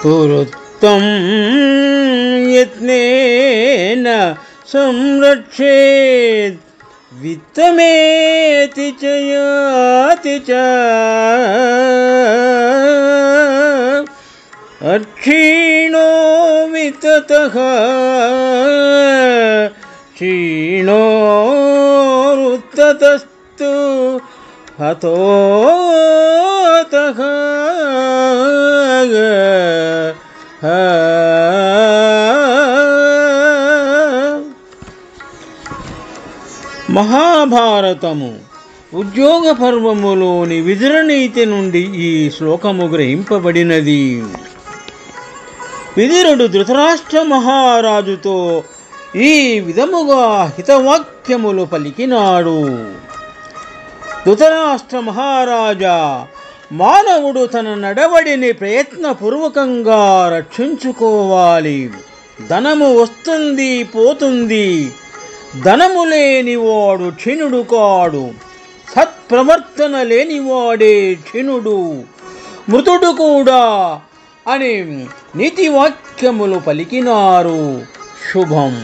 పురుత్తం యత్నేన సంరక్షేత్ విత్తమేతి చ యాతి చ అక్షీణో వితతః క్షీణోరుత్తతస్తు హతోతః మహాభారతము ఉద్యోగ పర్వములోని విదురనీతి నుండి ఈ శ్లోకము గ్రహింపబడినది. విదురుడు ధృతరాష్ట్ర మహారాజుతో ఈ విధముగా హితవాక్యములు పలికినాడు. ధృతరాష్ట్ర మహారాజా, మానవుడు తన నడవడిని ప్రయత్నపూర్వకంగా రక్షించుకోవాలి. ధనము వస్తుంది పోతుంది, ధనము లేనివాడు క్షీణుడు కాడు. సత్ప్రవర్తన లేనివాడే క్షీణుడు, మృతుడు కూడా అని నీతివాక్యములు పలికినారు. శుభం.